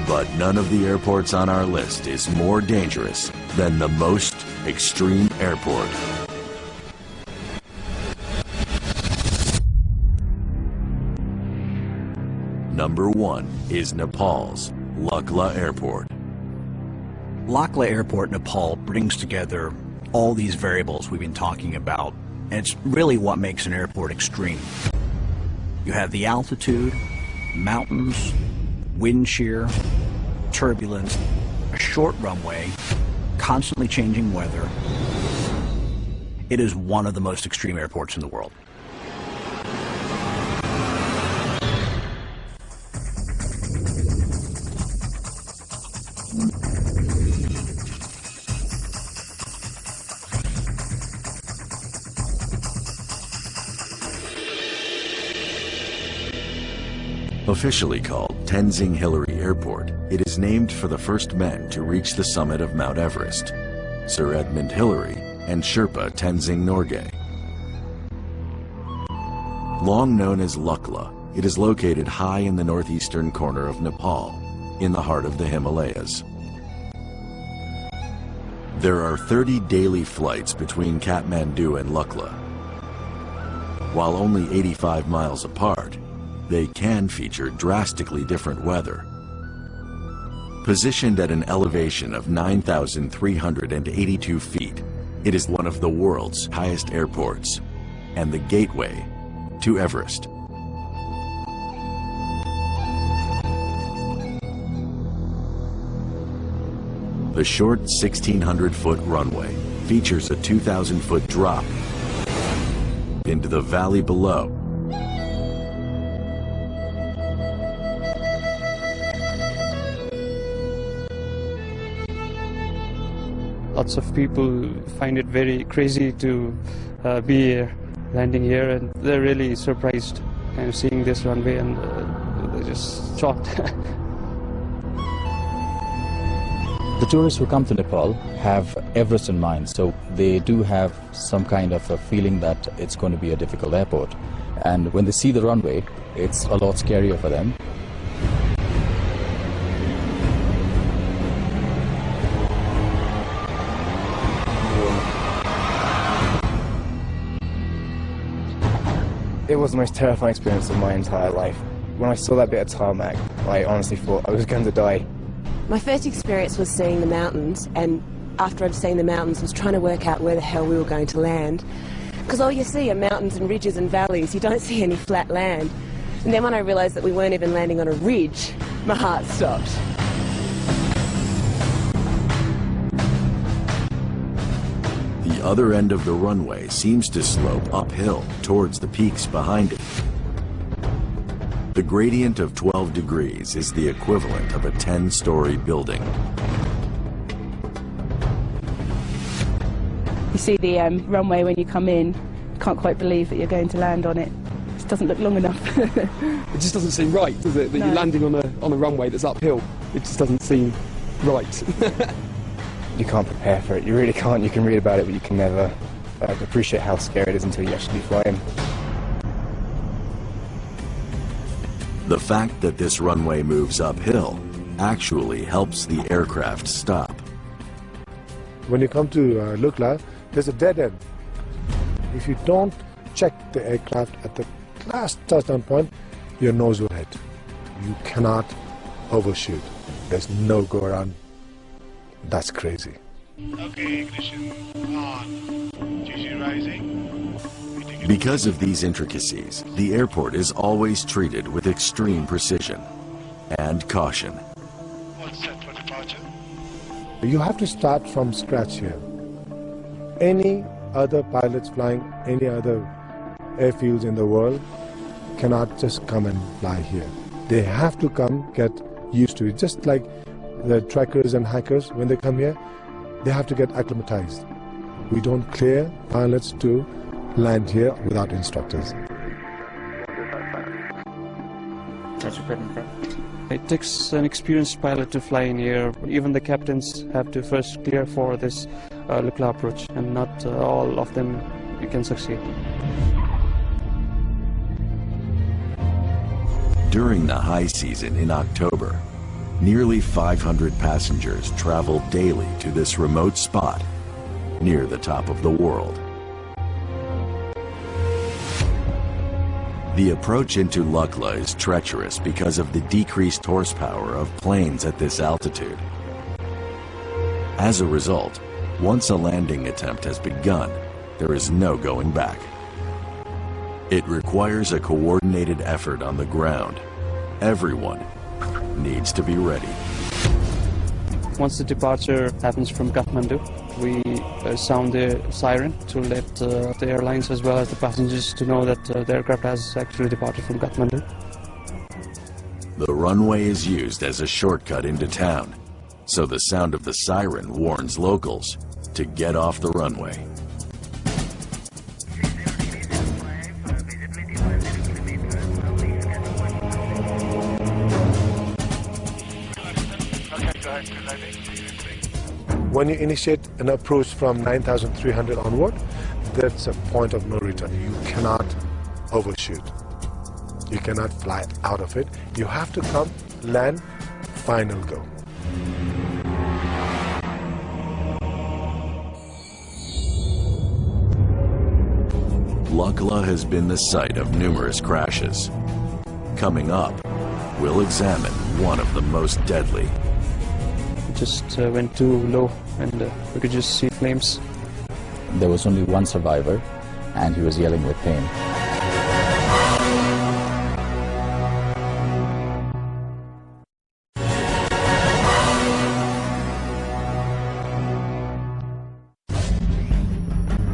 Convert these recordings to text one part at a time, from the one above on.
But none of the airports on our list is more dangerous than the most extreme airport. Number 1 is Nepal's Lukla Airport. Lukla Airport, Nepal brings together all these variables we've been talking about, and it's really what makes an airport extreme. You have the altitude, mountains, wind shear, turbulence, a short runway, constantly changing weather. It is one of the most extreme airports in the world. Officially called Tenzing Hillary Airport, it is named for the first men to reach the summit of Mount Everest, Sir Edmund Hillary and Sherpa Tenzing Norgay. Long known as Lukla, it is located high in the northeastern corner of Nepal, in the heart of the Himalayas. There are 30 daily flights between Kathmandu and Lukla. While only 85 miles apart, they can feature drastically different weather. Positioned at an elevation of 9,382 feet, it is one of the world's highest airports and the gateway to Everest. The short 1,600-foot runway features a 2,000-foot drop into the valley below. Lots of people find it very crazy to be here, landing here, and they're really surprised and seeing this runway, and they're just shocked. The tourists who come to Nepal have Everest in mind, so they do have some kind of a feeling that it's going to be a difficult airport. And when they see the runway, it's a lot scarier for them. It was the most terrifying experience of my entire life. When I saw that bit of tarmac, I honestly thought I was going to die. My first experience was seeing the mountains, and after I'd seen the mountains, was trying to work out where the hell we were going to land. Because all you see are mountains and ridges and valleys, you don't see any flat land. And then when I realised that we weren't even landing on a ridge, my heart stopped. The other end of the runway seems to slope uphill towards the peaks behind it. The gradient of 12 degrees is the equivalent of a 10-story building. You see the runway when you come in, you can't quite believe that you're going to land on it. It just doesn't look long enough. It just doesn't seem right, does it? That No. you're landing on a runway that's uphill. It just doesn't seem right. You can't prepare for it, you really can't. You can read about it, but you can never appreciate how scary it is until you actually fly in. The fact that this runway moves uphill actually helps the aircraft stop. When you come to Lukla, there's a dead end. If you don't check the aircraft at the last touchdown point, your nose will hit. You cannot overshoot. There's no go around. That's crazy. Okay, ignition on. GG rising. Because of these intricacies, the airport is always treated with extreme precision and caution. All set for departure. You have to start from scratch here. Any other pilots flying any other airfields in the world cannot just come and fly here. They have to come get used to it. Just like the trekkers and hikers, when they come here, they have to get acclimatized. We don't clear pilots to land here without instructors. It takes an experienced pilot to fly in here. Even the captains have to first clear for this Lukla approach, and not all of them can succeed. During the high season in October, Nearly 500 passengers travel daily to this remote spot near the top of the world. The approach into Lukla is treacherous because of the decreased horsepower of planes at this altitude. As a result, once a landing attempt has begun, there is no going back. It requires a coordinated effort on the ground. Everyone needs to be ready. Once the departure happens from Kathmandu, we sound the siren to let the airlines as well as the passengers to know that the aircraft has actually departed from Kathmandu. The runway is used as a shortcut into town, so the sound of the siren warns locals to get off the runway. When you initiate an approach from 9,300 onward, that's a point of no return. You cannot overshoot. You cannot fly out of it. You have to come, land, final go. Lukla has been the site of numerous crashes. Coming up, we'll examine one of the most deadly. It just went too low and we could just see flames. There was only one survivor, and he was yelling with pain.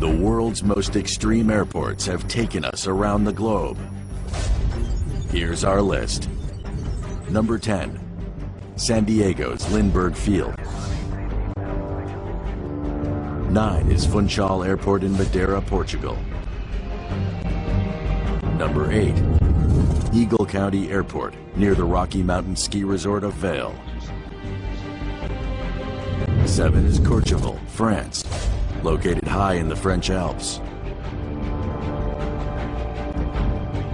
The world's most extreme airports have taken us around the globe. Here's our list. Number 10, San Diego's Lindbergh Field. 9 is Funchal Airport in Madeira, Portugal. Number 8, Eagle County Airport near the Rocky Mountain Ski Resort of Vail. 7 is Courchevel, France, located high in the French Alps.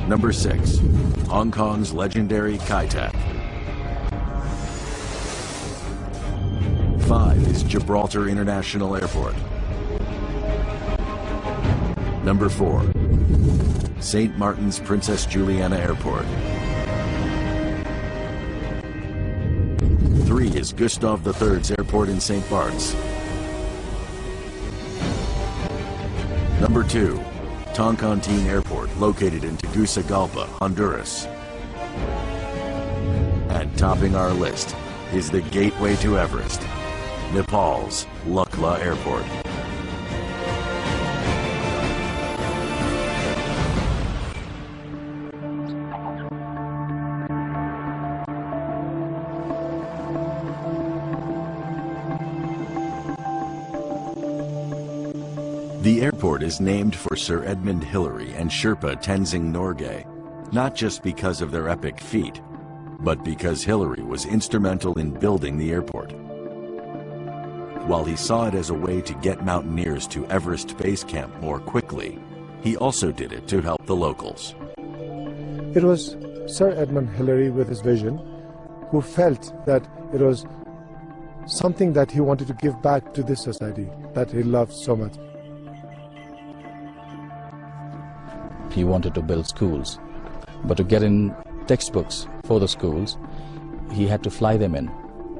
Number 6, Hong Kong's legendary Kai Tak. 5 is Gibraltar International Airport. Number 4, St. Martin's Princess Juliana Airport. 3 is Gustav III's Airport in St. Bart's. Number 2, Toncontín Airport, located in Tegucigalpa, Honduras. And topping our list is the gateway to Everest, Nepal's Lukla Airport. The airport is named for Sir Edmund Hillary and Sherpa Tenzing Norgay, not just because of their epic feat, but because Hillary was instrumental in building the airport. While he saw it as a way to get mountaineers to Everest Base Camp more quickly, he also did it to help the locals. It was Sir Edmund Hillary with his vision who felt that it was something that he wanted to give back to this society that he loved so much. He wanted to build schools, but to get in textbooks for the schools, he had to fly them in.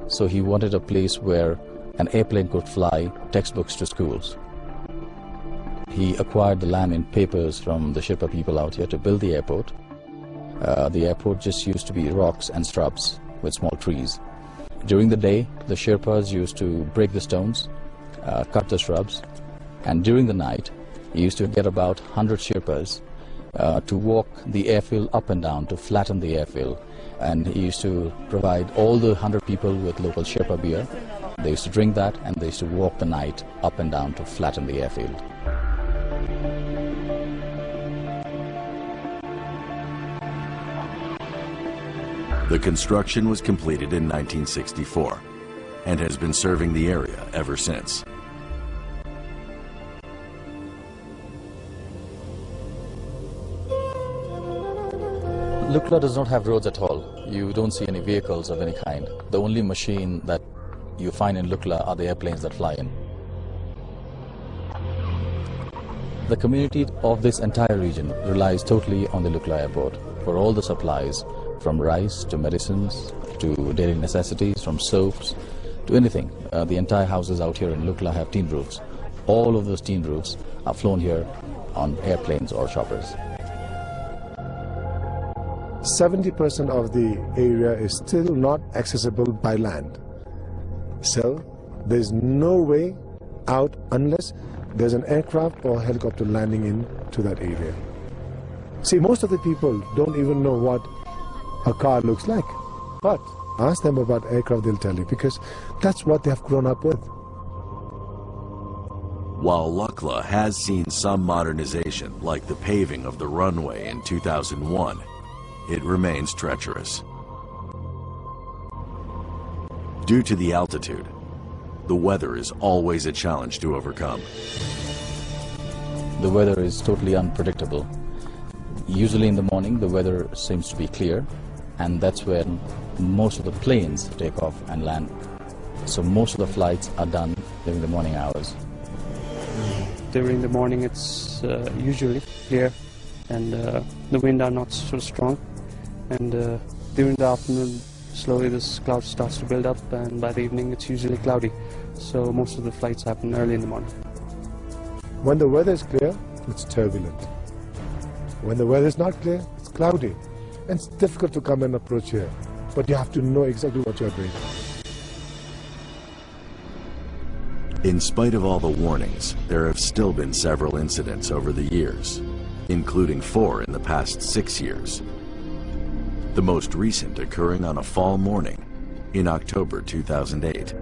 So he wanted a place where an airplane could fly textbooks to schools. He acquired the land in papers from the Sherpa people out here to build the airport. The airport just used to be rocks and shrubs with small trees. During the day, the Sherpas used to break the stones, cut the shrubs, and during the night, he used to get about 100 Sherpas to walk the airfield up and down to flatten the airfield. And he used to provide all the 100 people with local Sherpa beer. They used to drink that, and they used to walk the night up and down to flatten the airfield. The construction was completed in 1964 and has been serving the area ever since. Lukla does not have roads at all. You don't see any vehicles of any kind. The only machine that you find in Lukla are the airplanes that fly in. The community of this entire region relies totally on the Lukla airport for all the supplies, from rice to medicines to daily necessities, from soaps to anything. The entire houses out here in Lukla have tin roofs. All of those tin roofs are flown here on airplanes or choppers. 70% of the area is still not accessible by land. So there's no way out unless there's an aircraft or helicopter landing into that area. See, most of the people don't even know what a car looks like. But ask them about aircraft, they'll tell you, because that's what they have grown up with. While Lukla has seen some modernization, like the paving of the runway in 2001, it remains treacherous. Due to the altitude, the weather is always a challenge to overcome. The weather is totally unpredictable. Usually in the morning the weather seems to be clear, and that's when most of the planes take off and land. So most of the flights are done during the morning hours. During the morning it's usually clear, and the wind are not so strong, and during the afternoon slowly this cloud starts to build up, and by the evening it's usually cloudy, so most of the flights happen early in the morning. When the weather is clear, it's turbulent. When the weather is not clear, it's cloudy, and it's difficult to come and approach here, but you have to know exactly what you're doing. In spite of all the warnings, there have still been several incidents over the years, including 4 in the past 6 years. The most recent occurring on a fall morning in October 2008.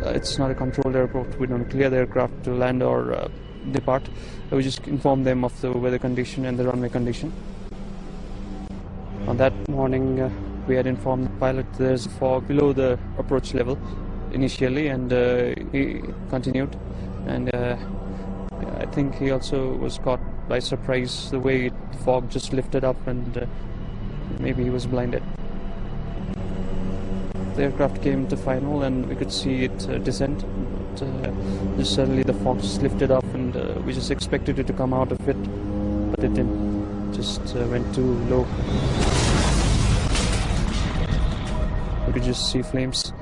It's not a controlled airport. We don't clear the aircraft to land or depart. We just inform them of the weather condition and the runway condition. On that morning, we had informed the pilot there's fog below the approach level initially, and he continued. And I think he also was caught by surprise the way the fog just lifted up, and maybe he was blinded. The aircraft came to final and we could see it descend, but just suddenly the fog just lifted up, and we just expected it to come out of it, but it didn't. Just went too low. We could just see flames.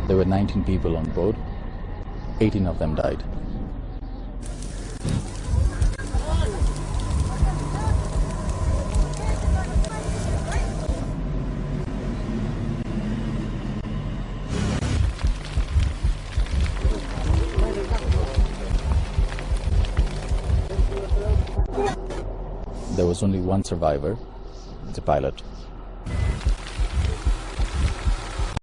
There were 19 people on board. 18 of them died. There was only one survivor, the pilot.